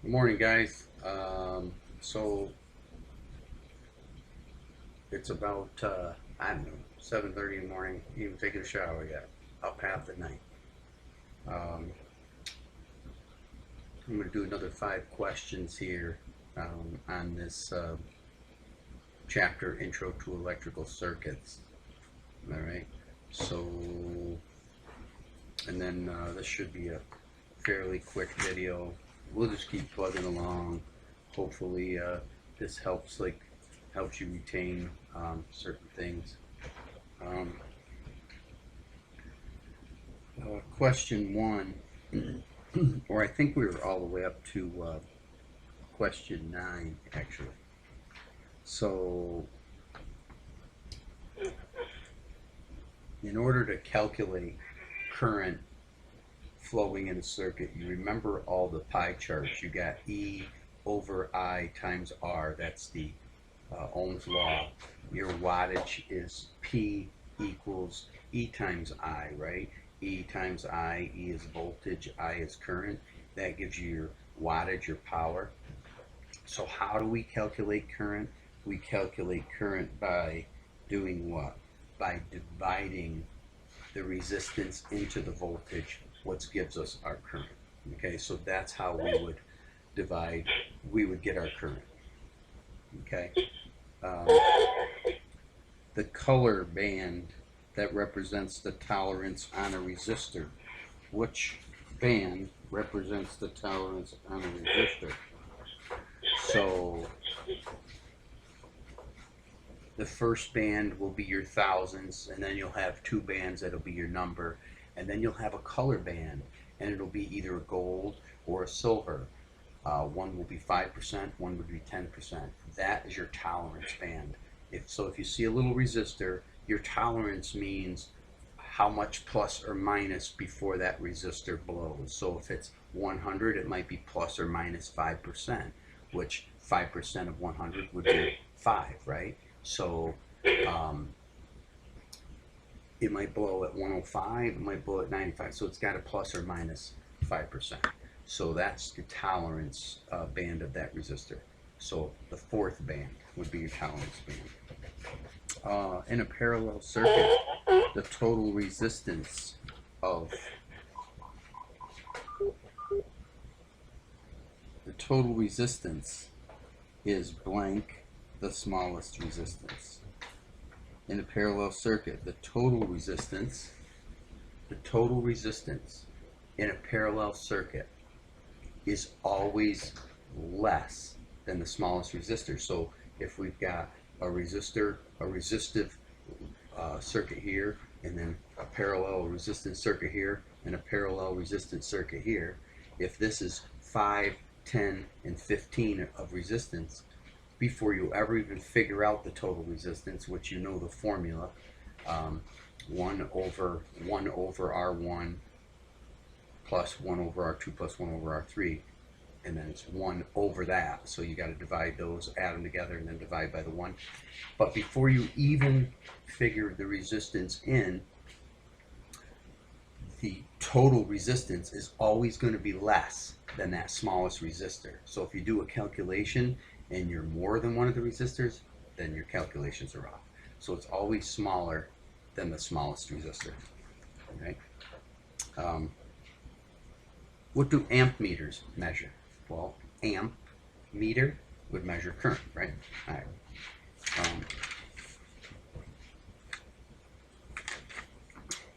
Good morning, guys. So it's about I don't know 7:30 in the morning. Even taking a shower yet. Up half the night. Um, I'm going to do another 5 questions here on this chapter, Intro to Electrical Circuits. All right. So, and then this should be a fairly quick video. We'll just keep plugging along. Hopefully, this helps you retain certain things. Um, Question 1, or I think we were all the way up to question 9, actually. So, in order to calculate current flowing in a circuit, you remember all the pie charts. You got E over I times R. That's the Ohm's law. Your wattage is P equals E times I, right? E times I, E is voltage, I is current. That gives you your wattage, your power. So how do we calculate current? We calculate current by doing what? By dividing the resistance into the voltage, what gives us our current. Okay, so that's how we would get our current. Okay. Um, the color band that represents the tolerance on a resistor. Which band represents the tolerance on a resistor? So the first band will be your thousands, and then you'll have 2 bands that'll be your number, and then you'll have a color band, and it'll be either a gold or a silver. One will be 5%, one would be 10%. That is your tolerance band. If you see a little resistor, your tolerance means how much plus or minus before that resistor blows. So if it's 100, it might be plus or minus 5%, which 5% of 100 would be 5, right? So it might blow at 105, it might blow at 95, so it's got a plus or minus 5%. So that's the tolerance band of that resistor. So the 4th band would be your tolerance band. In a parallel circuit, the total resistance is blank, the smallest resistance. In a parallel circuit, the total resistance in a parallel circuit is always less than the smallest resistor. So if we've got a resistive circuit here, and then a parallel resistance circuit here, and a parallel resistance circuit here, if this is 5, 10, and 15 of resistance, before you ever even figure out the total resistance, which you know the formula, 1 over R1 plus 1 over R2 plus 1 over R3, and then it's 1 over that. So you got to divide those, add them together, and then divide by the 1. But before you even figure the resistance in, the total resistance is always going to be less than that smallest resistor. So if you do a calculation and you're more than one of the resistors, then your calculations are off. So it's always smaller than the smallest resistor. Okay. What do amp meters measure? Well, amp meter would measure current, right? All right.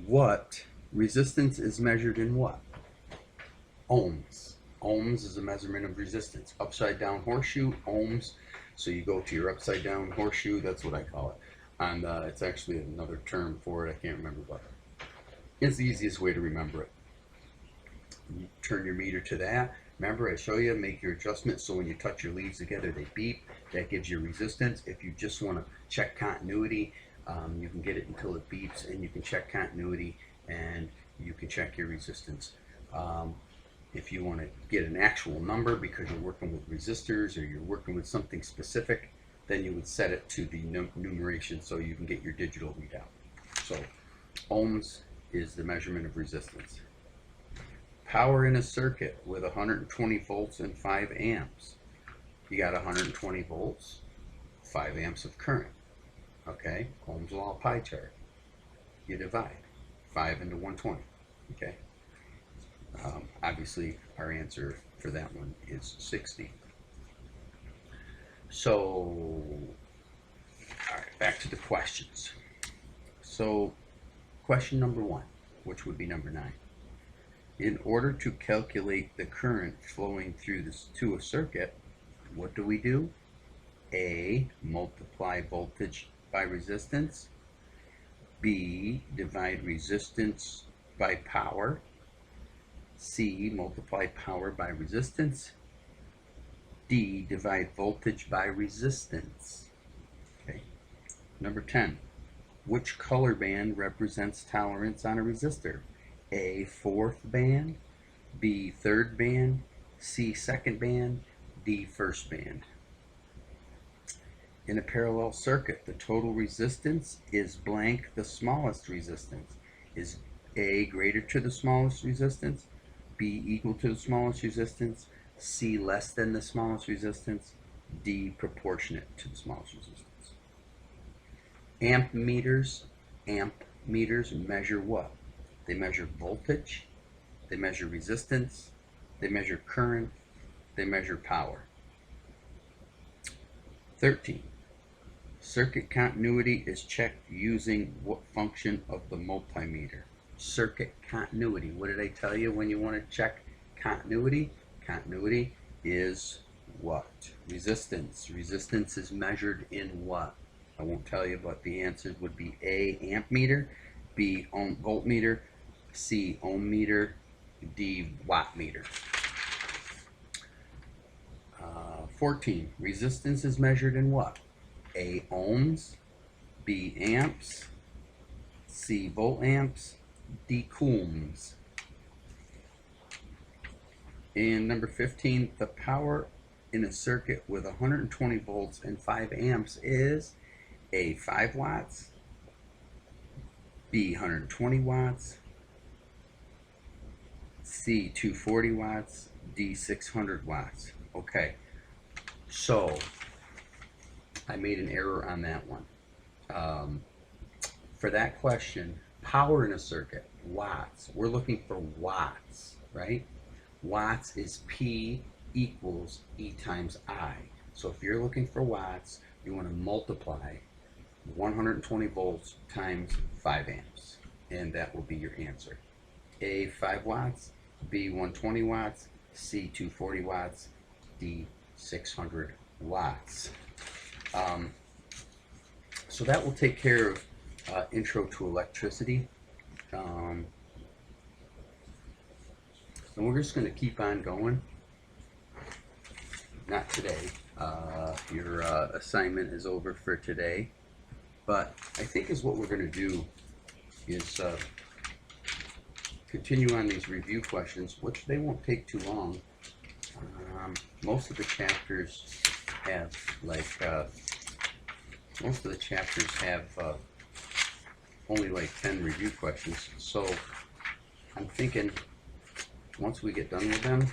What resistance is measured in what? Ohms. Ohms is a measurement of resistance. Upside down horseshoe, ohms. So you go to your upside down horseshoe, that's what I call it. And it's actually another term for it, I can't remember what. It's the easiest way to remember it. You turn your meter to that. Remember, I show you, make your adjustments so when you touch your leads together, they beep. That gives you resistance. If you just want to check continuity, you can get it until it beeps, and you can check continuity, and you can check your resistance. If you want to get an actual number because you're working with resistors or you're working with something specific, then you would set it to the numeration so you can get your digital readout. So ohms is the measurement of resistance. Power in a circuit with 120 volts and 5 amps. You got 120 volts, 5 amps of current. Okay, Ohm's law pie chart. You divide 5 into 120. Okay. Obviously, our answer for that one is 60. So, all right, back to the questions. So, question number 1, which would be number 9. In order to calculate the current flowing through to a circuit, what do? A, multiply voltage by resistance. B, divide resistance by power. C, multiply power by resistance. D, divide voltage by resistance. Okay. Number 10. Which color band represents tolerance on a resistor? A, fourth band. B, third band. C, second band. D, first band. In a parallel circuit, the total resistance is blank the smallest resistance. Is A greater to the smallest resistance? B equal to the smallest resistance? C less than the smallest resistance? D proportionate to the smallest resistance. Amp meters measure what? They measure voltage, they measure resistance, they measure current, they measure power. 13. Circuit continuity is checked using what function of the multimeter? Circuit continuity. What did I tell you when you want to check continuity? Continuity is what? Resistance. Resistance is measured in what? I won't tell you, but the answers would be A, amp meter, B, voltmeter, C, ohm meter, D, watt meter. 14. Resistance is measured in what? A, ohms, B, amps, C, volt-amps, D, coulombs. And number 15, the power in a circuit with 120 volts and 5 amps is A, 5 watts, B, 120 watts, C, 240 watts, D, 600 watts. Okay, so I made an error on that one. For that question, power in a circuit, watts. We're looking for watts, right? Watts is P equals E times I. So if you're looking for watts, you want to multiply 120 volts times 5 amps, and that will be your answer. A, 5 watts, B, 120 watts, C, 240 watts, D, 600 watts. So that will take care of intro to electricity. And we're just going to keep on going. Not today. Your assignment is over for today. But I think is what we're going to do is continue on these review questions, which they won't take too long. Most of the chapters have only like 10 review questions. So I'm thinking once we get done with them,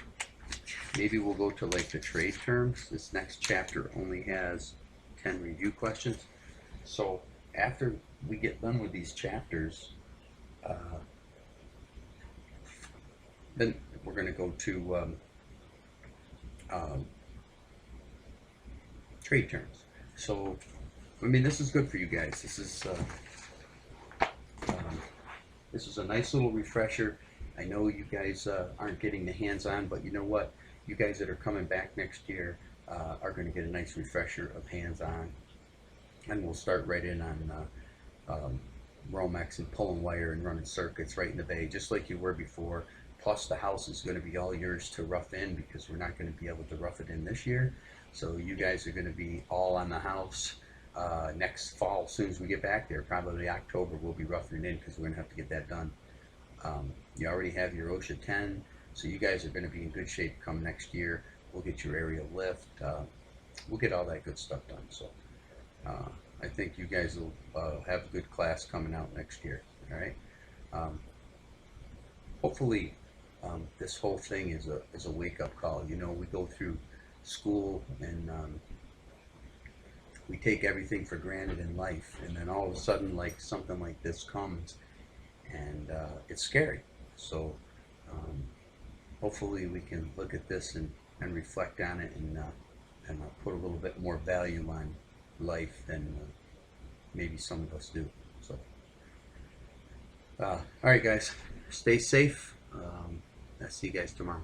maybe we'll go to like the trade terms. This next chapter only has 10 review questions. So after we get done with these chapters, then we're going to go to trade terms. So, I mean, this is good for you guys. This is a nice little refresher. I know you guys aren't getting the hands-on, but you know what? You guys that are coming back next year are going to get a nice refresher of hands-on. And we'll start right in on Romex and pulling wire and running circuits right in the bay, just like you were before. Plus the house is going to be all yours to rough in because we're not going to be able to rough it in this year. So you guys are going to be all on the house next fall. As soon as we get back there, probably October, we'll be roughing it in because we're going to have to get that done. You already have your OSHA 10, so you guys are going to be in good shape come next year. We'll get your aerial lift. We'll get all that good stuff done. So I think you guys will have a good class coming out next year. All right. Hopefully this whole thing is a wake-up call. You know, we go through school and we take everything for granted in life, and then all of a sudden, like something like this comes, and it's scary. So hopefully we can look at this and reflect on it and put a little bit more value on life than maybe some of us do. So, all right, guys, stay safe. I'll see you guys tomorrow.